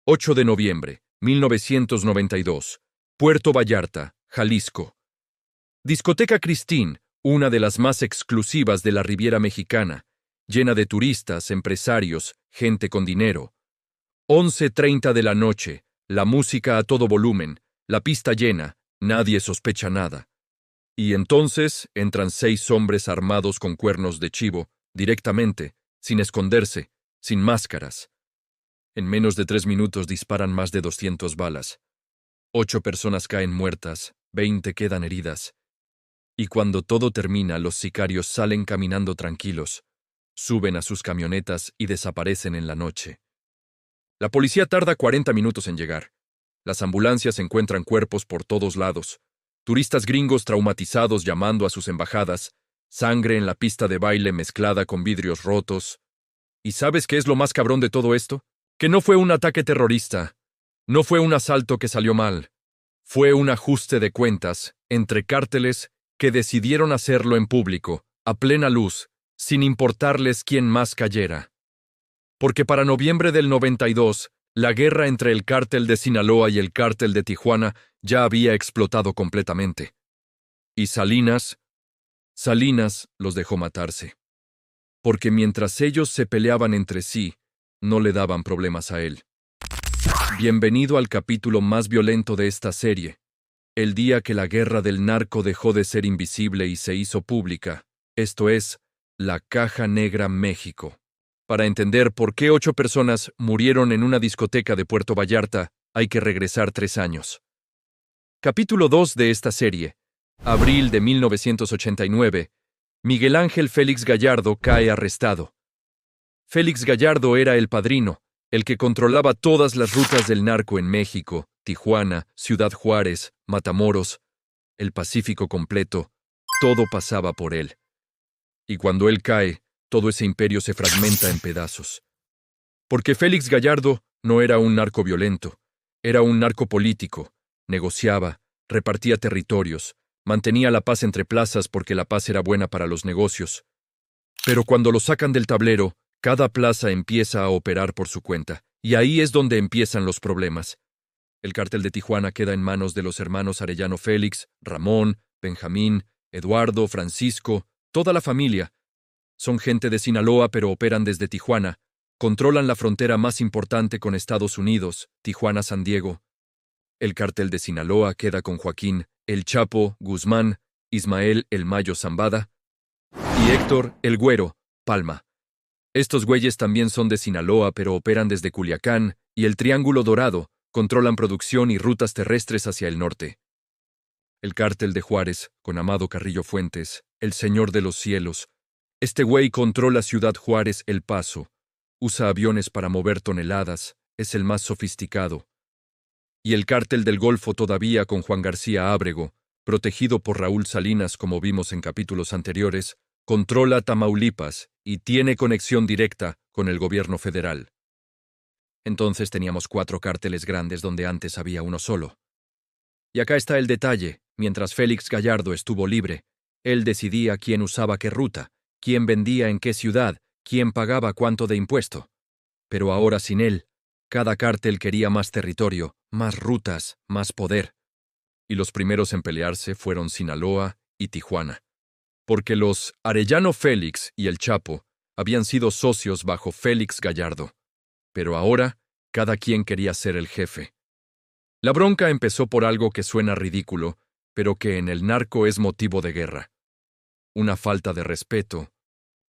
8 de noviembre, 1992. Puerto Vallarta, Jalisco. Discoteca Cristín, una de las más exclusivas de la Riviera Mexicana, llena de turistas, empresarios, gente con dinero. 11:30 de la noche, la música a todo volumen, la pista llena, nadie sospecha nada. Y entonces entran 6 hombres armados con cuernos de chivo, directamente, sin esconderse, sin máscaras. En menos de 3 minutos disparan más de 200 balas. 8 personas caen muertas, 20 quedan heridas. Y cuando todo termina, los sicarios salen caminando tranquilos, suben a sus camionetas y desaparecen en la noche. La policía tarda 40 minutos en llegar. Las ambulancias encuentran cuerpos por todos lados, turistas gringos traumatizados llamando a sus embajadas, sangre en la pista de baile mezclada con vidrios rotos. ¿Y sabes qué es lo más cabrón de todo esto? Que no fue un ataque terrorista, no fue un asalto que salió mal, fue un ajuste de cuentas entre cárteles que decidieron hacerlo en público, a plena luz, sin importarles quién más cayera. Porque para noviembre del 92, la guerra entre el cártel de Sinaloa y el cártel de Tijuana ya había explotado completamente. Y Salinas los dejó matarse. Porque mientras ellos se peleaban entre sí, no le daban problemas a él. Bienvenido al capítulo más violento de esta serie, el día que la guerra del narco dejó de ser invisible y se hizo pública, esto es, la Caja Negra México. Para entender por qué 8 personas murieron en una discoteca de Puerto Vallarta, hay que regresar 3 años. Capítulo 2 de esta serie. Abril de 1989. Miguel Ángel Félix Gallardo cae arrestado. Félix Gallardo era el padrino, el que controlaba todas las rutas del narco en México, Tijuana, Ciudad Juárez, Matamoros, el Pacífico completo, todo pasaba por él. Y cuando él cae, todo ese imperio se fragmenta en pedazos. Porque Félix Gallardo no era un narco violento, era un narco político, negociaba, repartía territorios, mantenía la paz entre plazas porque la paz era buena para los negocios. Pero cuando lo sacan del tablero, cada plaza empieza a operar por su cuenta, y ahí es donde empiezan los problemas. El cártel de Tijuana queda en manos de los hermanos Arellano Félix, Ramón, Benjamín, Eduardo, Francisco, toda la familia. Son gente de Sinaloa pero operan desde Tijuana, controlan la frontera más importante con Estados Unidos, Tijuana-San Diego. El cártel de Sinaloa queda con Joaquín, El Chapo, Guzmán, Ismael, El Mayo Zambada y Héctor, El Güero, Palma. Estos güeyes también son de Sinaloa, pero operan desde Culiacán y el Triángulo Dorado, controlan producción y rutas terrestres hacia el norte. El cártel de Juárez, con Amado Carrillo Fuentes, el Señor de los Cielos. Este güey controla Ciudad Juárez, El Paso. Usa aviones para mover toneladas, es el más sofisticado. Y el cártel del Golfo todavía con Juan García Ábrego, protegido por Raúl Salinas como vimos en capítulos anteriores, controla Tamaulipas y tiene conexión directa con el gobierno federal. Entonces teníamos 4 cárteles grandes donde antes había uno solo. Y acá está el detalle, mientras Félix Gallardo estuvo libre, él decidía quién usaba qué ruta, quién vendía en qué ciudad, quién pagaba cuánto de impuesto. Pero ahora sin él, cada cártel quería más territorio, más rutas, más poder. Y los primeros en pelearse fueron Sinaloa y Tijuana. Porque los Arellano Félix y El Chapo habían sido socios bajo Félix Gallardo. Pero ahora, cada quien quería ser el jefe. La bronca empezó por algo que suena ridículo, pero que en el narco es motivo de guerra. Una falta de respeto.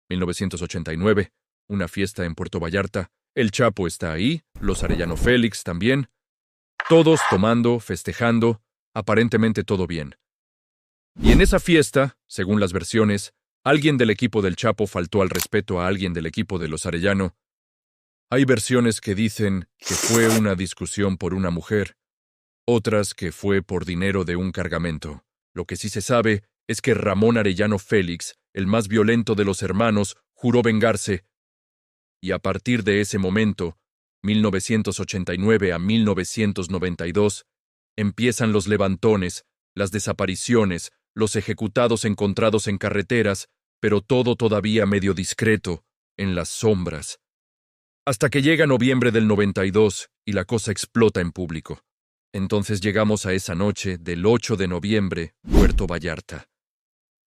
1989, una fiesta en Puerto Vallarta. El Chapo está ahí, los Arellano Félix también. Todos tomando, festejando, aparentemente todo bien. Y en esa fiesta, según las versiones, alguien del equipo del Chapo faltó al respeto a alguien del equipo de los Arellano. Hay versiones que dicen que fue una discusión por una mujer, otras que fue por dinero de un cargamento. Lo que sí se sabe es que Ramón Arellano Félix, el más violento de los hermanos, juró vengarse. Y a partir de ese momento, 1989 a 1992, empiezan los levantones, las desapariciones, los ejecutados encontrados en carreteras, pero todo todavía medio discreto, en las sombras. Hasta que llega noviembre del 92 y la cosa explota en público. Entonces llegamos a esa noche del 8 de noviembre, Puerto Vallarta.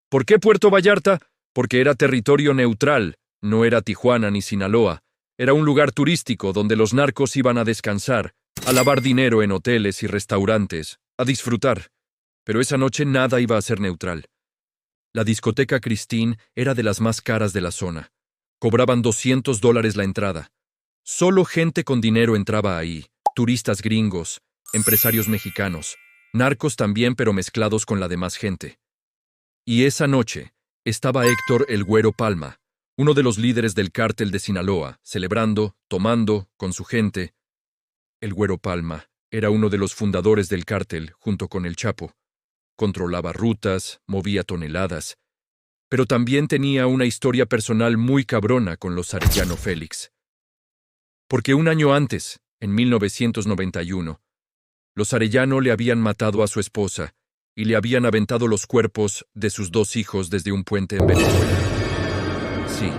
¿Por qué Puerto Vallarta? Porque era territorio neutral, no era Tijuana ni Sinaloa. Era un lugar turístico donde los narcos iban a descansar, a lavar dinero en hoteles y restaurantes, a disfrutar. Pero esa noche nada iba a ser neutral. La discoteca Christine era de las más caras de la zona. Cobraban $200 la entrada. Solo gente con dinero entraba ahí, turistas gringos, empresarios mexicanos, narcos también pero mezclados con la demás gente. Y esa noche estaba Héctor el Güero Palma, uno de los líderes del cártel de Sinaloa, celebrando, tomando, con su gente. El Güero Palma era uno de los fundadores del cártel junto con el Chapo. Controlaba rutas, movía toneladas, pero también tenía una historia personal muy cabrona con los Arellano Félix. Porque un año antes, en 1991, los Arellano le habían matado a su esposa y le habían aventado los cuerpos de sus 2 hijos desde un puente en Venezuela. Sí,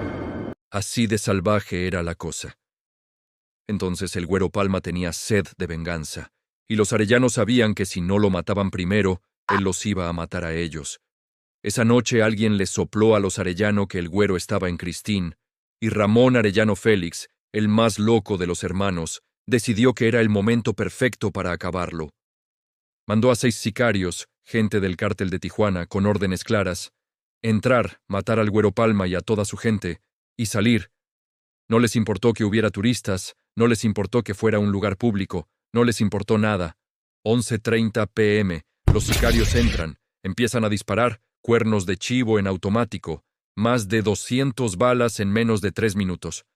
así de salvaje era la cosa. Entonces el Güero Palma tenía sed de venganza, y los Arellano sabían que si no lo mataban primero, él los iba a matar a ellos. Esa noche alguien les sopló a los Arellano que el Güero estaba en Christine, y Ramón Arellano Félix, el más loco de los hermanos, decidió que era el momento perfecto para acabarlo. Mandó a 6 sicarios, gente del cártel de Tijuana, con órdenes claras, entrar, matar al Güero Palma y a toda su gente, y salir. No les importó que hubiera turistas, no les importó que fuera un lugar público, no les importó nada. 11:30 p.m., los sicarios entran, empiezan a disparar, cuernos de chivo en automático, más de 200 balas en menos de 3 minutos.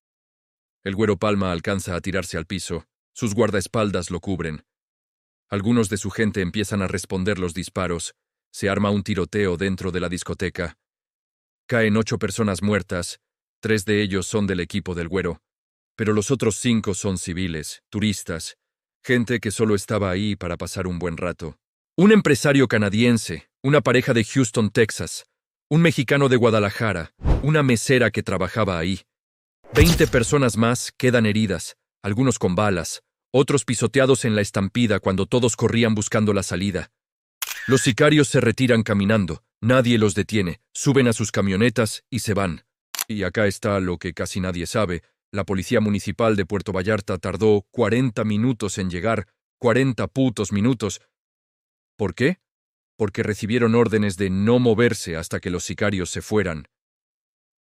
El Güero Palma alcanza a tirarse al piso, sus guardaespaldas lo cubren. Algunos de su gente empiezan a responder los disparos, se arma un tiroteo dentro de la discoteca. Caen 8 personas muertas, 3 de ellos son del equipo del Güero, pero los otros 5 son civiles, turistas, gente que solo estaba ahí para pasar un buen rato. Un empresario canadiense, una pareja de Houston, Texas, un mexicano de Guadalajara, una mesera que trabajaba ahí. 20 personas más quedan heridas, algunos con balas, otros pisoteados en la estampida cuando todos corrían buscando la salida. Los sicarios se retiran caminando, nadie los detiene, suben a sus camionetas y se van. Y acá está lo que casi nadie sabe, la policía municipal de Puerto Vallarta tardó 40 minutos en llegar, 40 putos minutos. ¿Por qué? Porque recibieron órdenes de no moverse hasta que los sicarios se fueran.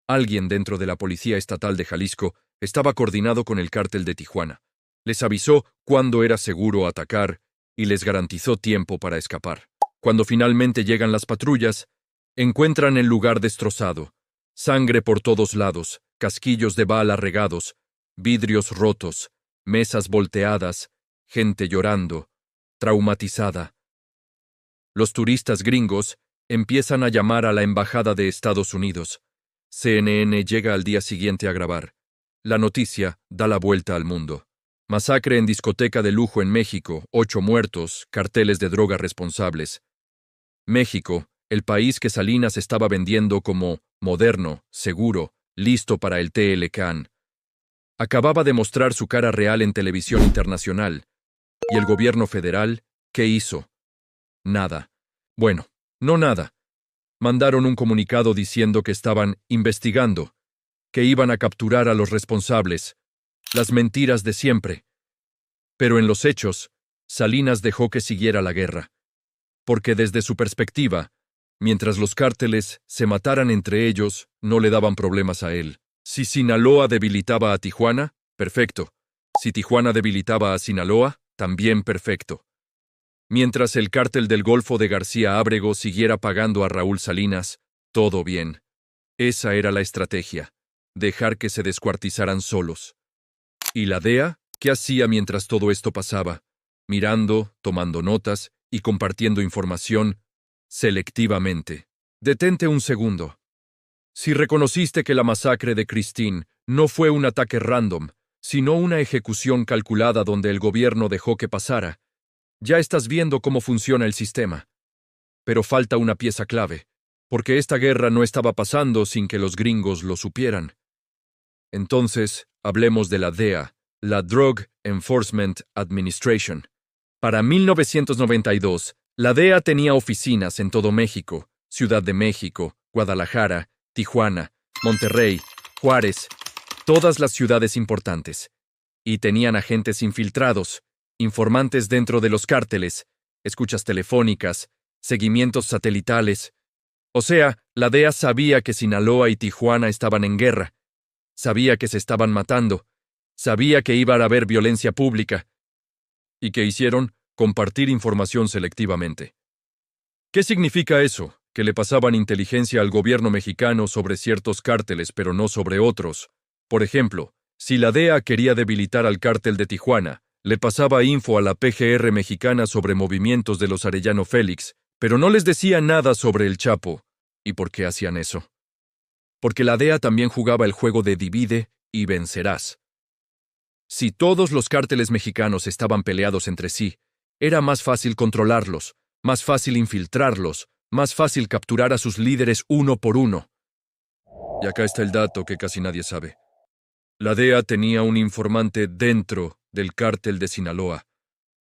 Alguien dentro de la Policía Estatal de Jalisco estaba coordinado con el cártel de Tijuana. Les avisó cuándo era seguro atacar y les garantizó tiempo para escapar. Cuando finalmente llegan las patrullas, encuentran el lugar destrozado. Sangre por todos lados, casquillos de bala regados, vidrios rotos, mesas volteadas, gente llorando, traumatizada. Los turistas gringos empiezan a llamar a la Embajada de Estados Unidos. CNN llega al día siguiente a grabar. La noticia da la vuelta al mundo. Masacre en discoteca de lujo en México, 8 muertos, carteles de droga responsables. México, el país que Salinas estaba vendiendo como moderno, seguro, listo para el TLCAN. Acababa de mostrar su cara real en televisión internacional. ¿Y el gobierno federal qué hizo? Nada. Bueno, no nada. Mandaron un comunicado diciendo que estaban investigando, que iban a capturar a los responsables. Las mentiras de siempre. Pero en los hechos, Salinas dejó que siguiera la guerra. Porque desde su perspectiva, mientras los cárteles se mataran entre ellos, no le daban problemas a él. Si Sinaloa debilitaba a Tijuana, perfecto. Si Tijuana debilitaba a Sinaloa, también perfecto. Mientras el cártel del Golfo de García Ábrego siguiera pagando a Raúl Salinas, todo bien. Esa era la estrategia, dejar que se descuartizaran solos. ¿Y la DEA? ¿Qué hacía mientras todo esto pasaba? Mirando, tomando notas y compartiendo información selectivamente. Detente un segundo. Si reconociste que la masacre de Christine no fue un ataque random, sino una ejecución calculada donde el gobierno dejó que pasara, ya estás viendo cómo funciona el sistema. Pero falta una pieza clave, porque esta guerra no estaba pasando sin que los gringos lo supieran. Entonces, hablemos de la DEA, la Drug Enforcement Administration. Para 1992, la DEA tenía oficinas en todo México, Ciudad de México, Guadalajara, Tijuana, Monterrey, Juárez, todas las ciudades importantes. Y tenían agentes infiltrados, informantes dentro de los cárteles, escuchas telefónicas, seguimientos satelitales. O sea, la DEA sabía que Sinaloa y Tijuana estaban en guerra, sabía que se estaban matando, sabía que iba a haber violencia pública. ¿Y qué hicieron? Compartir información selectivamente. ¿Qué significa eso? Que le pasaban inteligencia al gobierno mexicano sobre ciertos cárteles, pero no sobre otros. Por ejemplo, si la DEA quería debilitar al cártel de Tijuana, le pasaba info a la PGR mexicana sobre movimientos de los Arellano Félix, pero no les decía nada sobre el Chapo. ¿Y por qué hacían eso? Porque la DEA también jugaba el juego de divide y vencerás. Si todos los cárteles mexicanos estaban peleados entre sí, era más fácil controlarlos, más fácil infiltrarlos, más fácil capturar a sus líderes uno por uno. Y acá está el dato que casi nadie sabe. La DEA tenía un informante dentro del cártel de Sinaloa,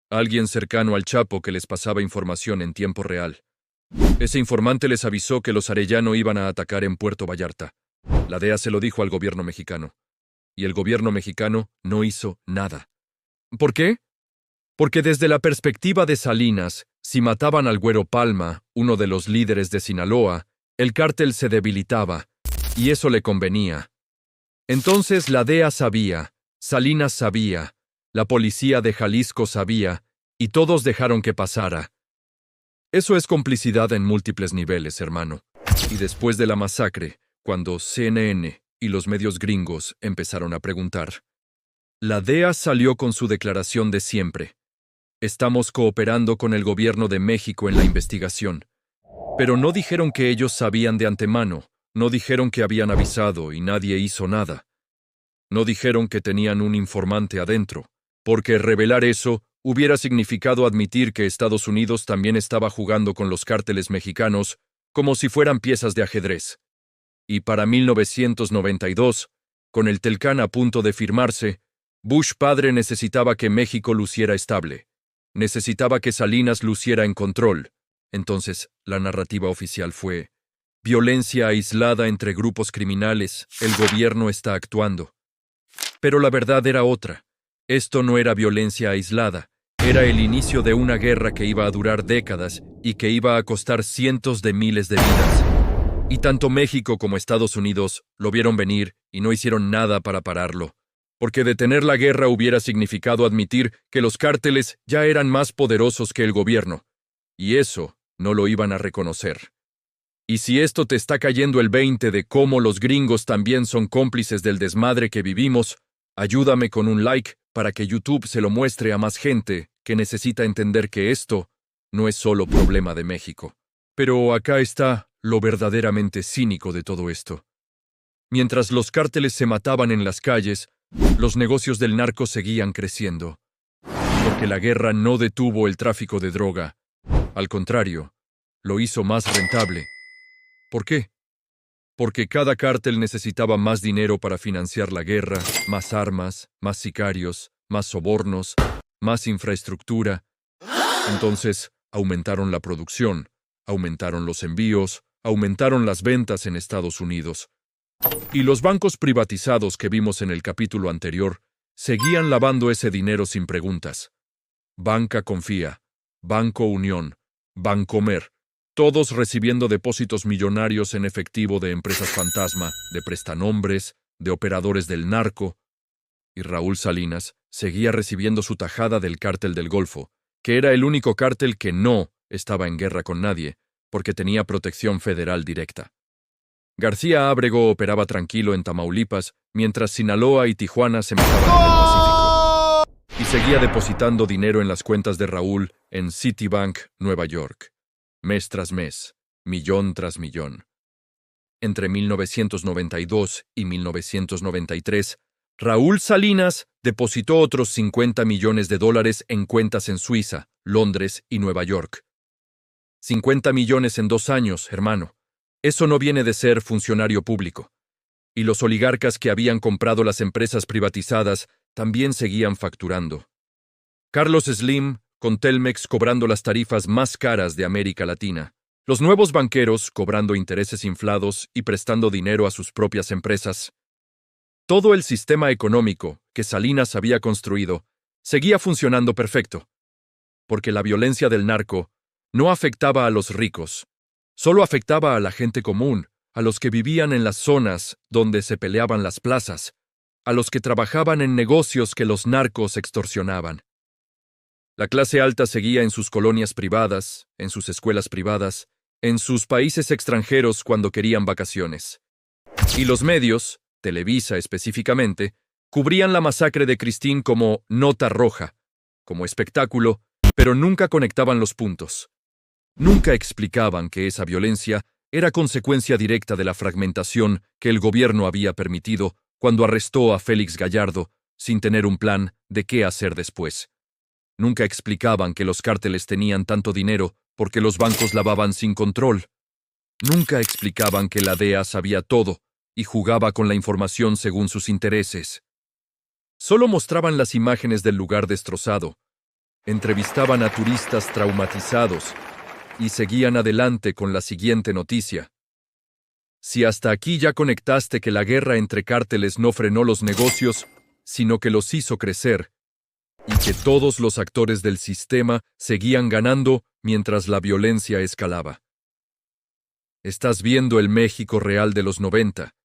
alguien cercano al Chapo que les pasaba información en tiempo real. Ese informante les avisó que los Arellano iban a atacar en Puerto Vallarta. La DEA se lo dijo al gobierno mexicano. Y el gobierno mexicano no hizo nada. ¿Por qué? Porque desde la perspectiva de Salinas, si mataban al Güero Palma, uno de los líderes de Sinaloa, el cártel se debilitaba, y eso le convenía. Entonces la DEA sabía, Salinas sabía, la policía de Jalisco sabía, y todos dejaron que pasara. Eso es complicidad en múltiples niveles, hermano. Y después de la masacre, cuando CNN y los medios gringos empezaron a preguntar, la DEA salió con su declaración de siempre. Estamos cooperando con el gobierno de México en la investigación. Pero no dijeron que ellos sabían de antemano, no dijeron que habían avisado y nadie hizo nada. No dijeron que tenían un informante adentro, porque revelar eso hubiera significado admitir que Estados Unidos también estaba jugando con los cárteles mexicanos como si fueran piezas de ajedrez. Y para 1992, con el Telcán a punto de firmarse, Bush padre necesitaba que México luciera estable. Necesitaba que Salinas luciera en control. Entonces, la narrativa oficial fue: violencia aislada entre grupos criminales, el gobierno está actuando. Pero la verdad era otra. Esto no era violencia aislada, era el inicio de una guerra que iba a durar décadas y que iba a costar cientos de miles de vidas. Y tanto México como Estados Unidos lo vieron venir y no hicieron nada para pararlo, porque detener la guerra hubiera significado admitir que los cárteles ya eran más poderosos que el gobierno, y eso no lo iban a reconocer. Y si esto te está cayendo el 20 de cómo los gringos también son cómplices del desmadre que vivimos, ayúdame con un like para que YouTube se lo muestre a más gente que necesita entender que esto no es solo problema de México. Pero acá está lo verdaderamente cínico de todo esto. Mientras los cárteles se mataban en las calles, los negocios del narco seguían creciendo. Porque la guerra no detuvo el tráfico de droga. Al contrario, lo hizo más rentable. ¿Por qué? Porque cada cártel necesitaba más dinero para financiar la guerra, más armas, más sicarios, más sobornos, más infraestructura. Entonces, aumentaron la producción, aumentaron los envíos, aumentaron las ventas en Estados Unidos. Y los bancos privatizados que vimos en el capítulo anterior seguían lavando ese dinero sin preguntas. Banca Confía, Banco Unión, Bancomer, todos recibiendo depósitos millonarios en efectivo de empresas fantasma, de prestanombres, de operadores del narco. Y Raúl Salinas seguía recibiendo su tajada del cártel del Golfo, que era el único cártel que no estaba en guerra con nadie, porque tenía protección federal directa. García Ábrego operaba tranquilo en Tamaulipas, mientras Sinaloa y Tijuana se mataban en el Pacífico. Y seguía depositando dinero en las cuentas de Raúl en Citibank, Nueva York. Mes tras mes, millón tras millón. Entre 1992 y 1993, Raúl Salinas depositó otros $50 millones en cuentas en Suiza, Londres y Nueva York. 50 millones en 2 años, hermano. Eso no viene de ser funcionario público. Y los oligarcas que habían comprado las empresas privatizadas también seguían facturando. Carlos Slim, con Telmex cobrando las tarifas más caras de América Latina. Los nuevos banqueros cobrando intereses inflados y prestando dinero a sus propias empresas. Todo el sistema económico que Salinas había construido seguía funcionando perfecto, porque la violencia del narco no afectaba a los ricos, solo afectaba a la gente común, a los que vivían en las zonas donde se peleaban las plazas, a los que trabajaban en negocios que los narcos extorsionaban. La clase alta seguía en sus colonias privadas, en sus escuelas privadas, en sus países extranjeros cuando querían vacaciones. Y los medios, Televisa específicamente, cubrían la masacre de Cristín como nota roja, como espectáculo, pero nunca conectaban los puntos. Nunca explicaban que esa violencia era consecuencia directa de la fragmentación que el gobierno había permitido cuando arrestó a Félix Gallardo sin tener un plan de qué hacer después. Nunca explicaban que los cárteles tenían tanto dinero porque los bancos lavaban sin control. Nunca explicaban que la DEA sabía todo y jugaba con la información según sus intereses. Solo mostraban las imágenes del lugar destrozado, entrevistaban a turistas traumatizados y seguían adelante con la siguiente noticia. Si hasta aquí ya conectaste que la guerra entre cárteles no frenó los negocios, sino que los hizo crecer, y que todos los actores del sistema seguían ganando mientras la violencia escalaba. Estás viendo el México real de los 90,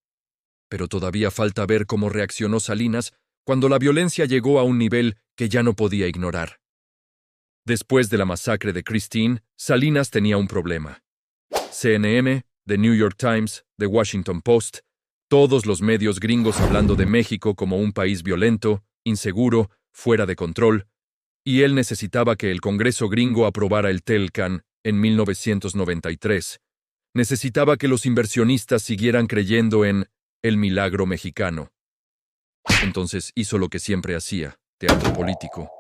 pero todavía falta ver cómo reaccionó Salinas cuando la violencia llegó a un nivel que ya no podía ignorar. Después de la masacre de Cristín, Salinas tenía un problema. CNN, The New York Times, The Washington Post, todos los medios gringos hablando de México como un país violento, inseguro, fuera de control, y él necesitaba que el Congreso gringo aprobara el TELCAN en 1993. Necesitaba que los inversionistas siguieran creyendo en el milagro mexicano. Entonces hizo lo que siempre hacía, teatro político.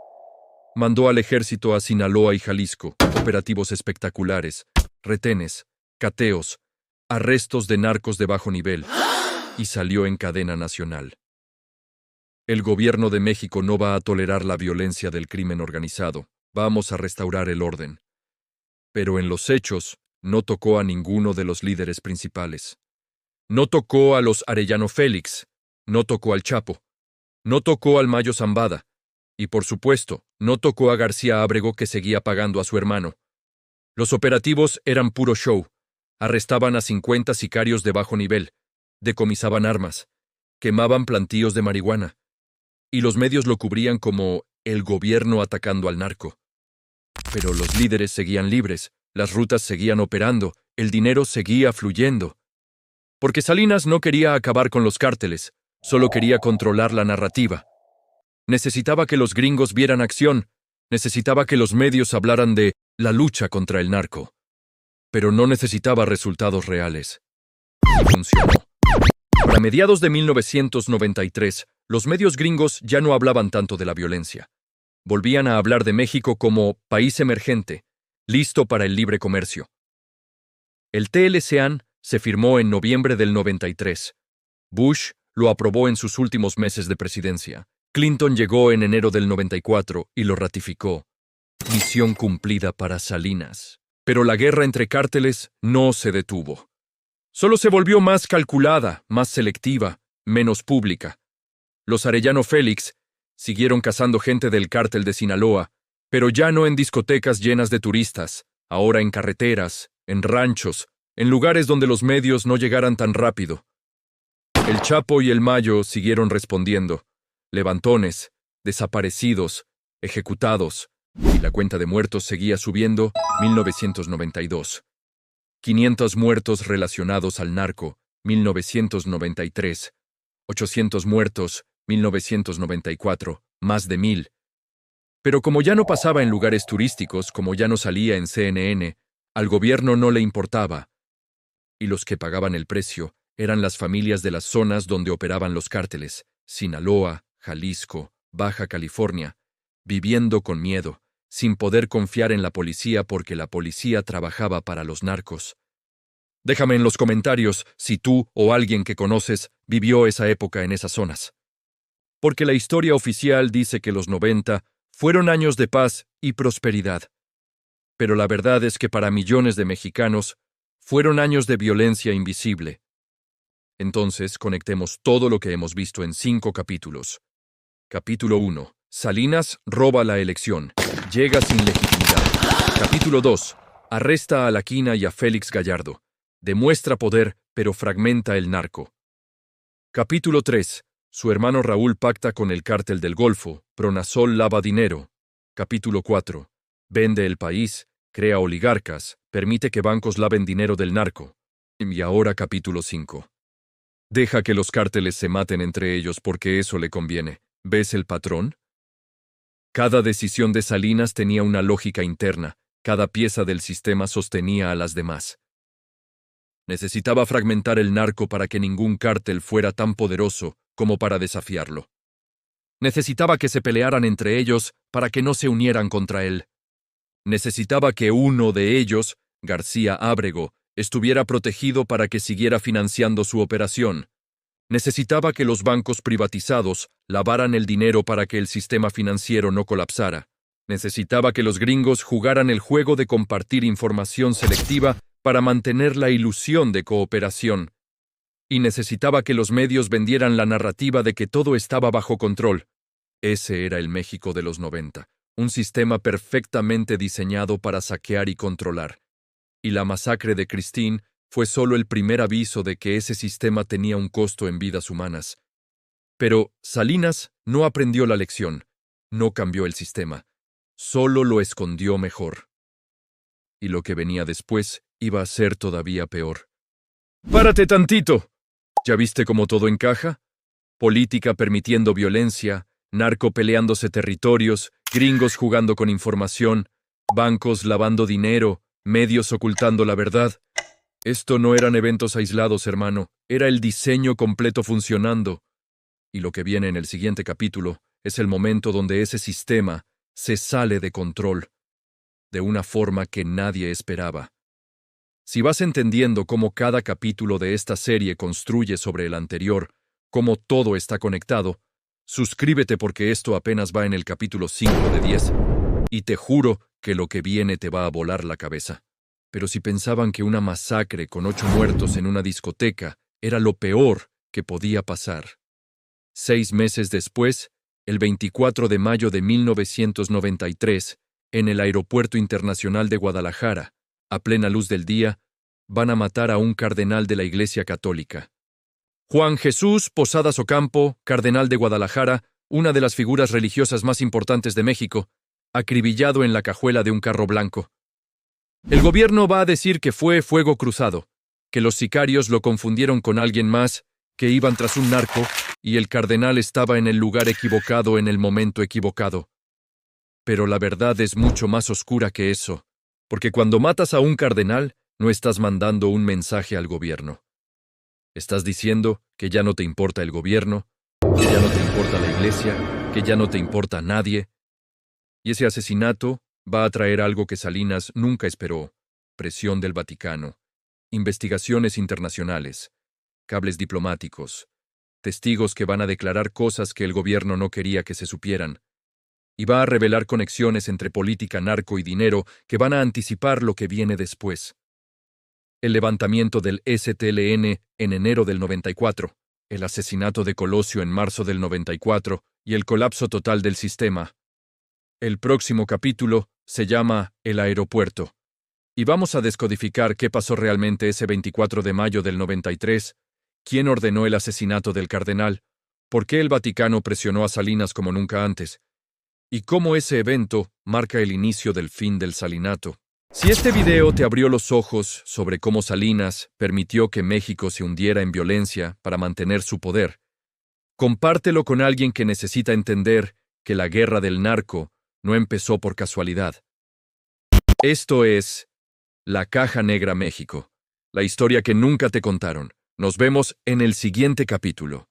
Mandó al ejército a Sinaloa y Jalisco, operativos espectaculares, retenes, cateos, arrestos de narcos de bajo nivel, y salió en cadena nacional. El gobierno de México no va a tolerar la violencia del crimen organizado. Vamos a restaurar el orden. Pero en los hechos, no tocó a ninguno de los líderes principales. No tocó a los Arellano Félix, no tocó al Chapo, no tocó al Mayo Zambada, y por supuesto, no tocó a García Ábrego que seguía pagando a su hermano. Los operativos eran puro show. Arrestaban a 50 sicarios de bajo nivel, decomisaban armas, quemaban plantíos de marihuana, y los medios lo cubrían como el gobierno atacando al narco. Pero los líderes seguían libres, las rutas seguían operando, el dinero seguía fluyendo. Porque Salinas no quería acabar con los cárteles, solo quería controlar la narrativa. Necesitaba que los gringos vieran acción, necesitaba que los medios hablaran de la lucha contra el narco. Pero no necesitaba resultados reales. Y funcionó. Para mediados de 1993, los medios gringos ya no hablaban tanto de la violencia. Volvían a hablar de México como país emergente, listo para el libre comercio. El TLCAN se firmó en noviembre del 93. Bush lo aprobó en sus últimos meses de presidencia. Clinton llegó en enero del 94 y lo ratificó. Misión cumplida para Salinas. Pero la guerra entre cárteles no se detuvo. Solo se volvió más calculada, más selectiva, menos pública. Los Arellano Félix siguieron cazando gente del cártel de Sinaloa, pero ya no en discotecas llenas de turistas, ahora en carreteras, en ranchos, en lugares donde los medios no llegaran tan rápido. El Chapo y el Mayo siguieron respondiendo. Levantones, desaparecidos, ejecutados, y la cuenta de muertos seguía subiendo. 1992. 500 muertos relacionados al narco. 1993. 800 muertos. 1994. Más de 1000. Pero como ya no pasaba en lugares turísticos, como ya no salía en CNN, al gobierno no le importaba. Y los que pagaban el precio eran las familias de las zonas donde operaban los cárteles, Sinaloa, Jalisco, Baja California, viviendo con miedo, sin poder confiar en la policía porque la policía trabajaba para los narcos. Déjame en los comentarios si tú o alguien que conoces vivió esa época en esas zonas. porque la historia oficial dice que los 90 fueron años de paz y prosperidad. Pero la verdad es que para millones de mexicanos fueron años de violencia invisible. Entonces, conectemos todo lo que hemos visto en 5 capítulos. Capítulo 1. Salinas roba la elección. Llega sin legitimidad. Capítulo 2. Arresta a Laquina y a Félix Gallardo. Demuestra poder, pero fragmenta el narco. Capítulo 3. Su hermano Raúl pacta con el cártel del Golfo. Pronasol lava dinero. Capítulo 4. Vende el país, crea oligarcas, permite que bancos laven dinero del narco. Y ahora capítulo 5. Deja que los cárteles se maten entre ellos porque eso le conviene. ¿Ves el patrón? Cada decisión de Salinas tenía una lógica interna, cada pieza del sistema sostenía a las demás. Necesitaba fragmentar el narco para que ningún cártel fuera tan poderoso como para desafiarlo. Necesitaba que se pelearan entre ellos para que no se unieran contra él. Necesitaba que uno de ellos, García Ábrego, estuviera protegido para que siguiera financiando su operación. Necesitaba que los bancos privatizados lavaran el dinero para que el sistema financiero no colapsara. Necesitaba que los gringos jugaran el juego de compartir información selectiva para mantener la ilusión de cooperación. Y necesitaba que los medios vendieran la narrativa de que todo estaba bajo control. Ese era el México de los 90, un sistema perfectamente diseñado para saquear y controlar. Y la masacre de Christine fue solo el primer aviso de que ese sistema tenía un costo en vidas humanas. Pero Salinas no aprendió la lección, no cambió el sistema, solo lo escondió mejor. Y lo que venía después iba a ser todavía peor. ¡Párate tantito! ¿Ya viste cómo todo encaja? Política permitiendo violencia, narco peleándose territorios, gringos jugando con información, bancos lavando dinero, medios ocultando la verdad. Esto no eran eventos aislados, hermano, era el diseño completo funcionando. Y lo que viene en el siguiente capítulo es el momento donde ese sistema se sale de control, de una forma que nadie esperaba. Si vas entendiendo cómo cada capítulo de esta serie construye sobre el anterior, cómo todo está conectado, suscríbete porque esto apenas va en el capítulo 5 de 10, y te juro que lo que viene te va a volar la cabeza. Pero si pensaban que una masacre con 8 muertos en una discoteca era lo peor que podía pasar. 6 meses después, el 24 de mayo de 1993, en el Aeropuerto Internacional de Guadalajara, a plena luz del día, van a matar a un cardenal de la Iglesia Católica. Juan Jesús Posadas Ocampo, cardenal de Guadalajara, una de las figuras religiosas más importantes de México, acribillado en la cajuela de un carro blanco. El gobierno va a decir que fue fuego cruzado, que los sicarios lo confundieron con alguien más, que iban tras un narco, y el cardenal estaba en el lugar equivocado en el momento equivocado. Pero la verdad es mucho más oscura que eso, porque cuando matas a un cardenal, no estás mandando un mensaje al gobierno. Estás diciendo que ya no te importa el gobierno, que ya no te importa la iglesia, que ya no te importa nadie. Y ese asesinato va a traer algo que Salinas nunca esperó: presión del Vaticano, investigaciones internacionales, cables diplomáticos, testigos que van a declarar cosas que el gobierno no quería que se supieran, y va a revelar conexiones entre política, narco y dinero que van a anticipar lo que viene después. El levantamiento del STLN en enero del 94, el asesinato de Colosio en marzo del 94 y el colapso total del sistema. El próximo capítulo se llama El Aeropuerto, y vamos a descodificar qué pasó realmente ese 24 de mayo del 93, quién ordenó el asesinato del cardenal, por qué el Vaticano presionó a Salinas como nunca antes, y cómo ese evento marca el inicio del fin del salinato. Si este video te abrió los ojos sobre cómo Salinas permitió que México se hundiera en violencia para mantener su poder, compártelo con alguien que necesita entender que la guerra del narco no empezó por casualidad. Esto es La Caja Negra México, la historia que nunca te contaron. Nos vemos en el siguiente capítulo.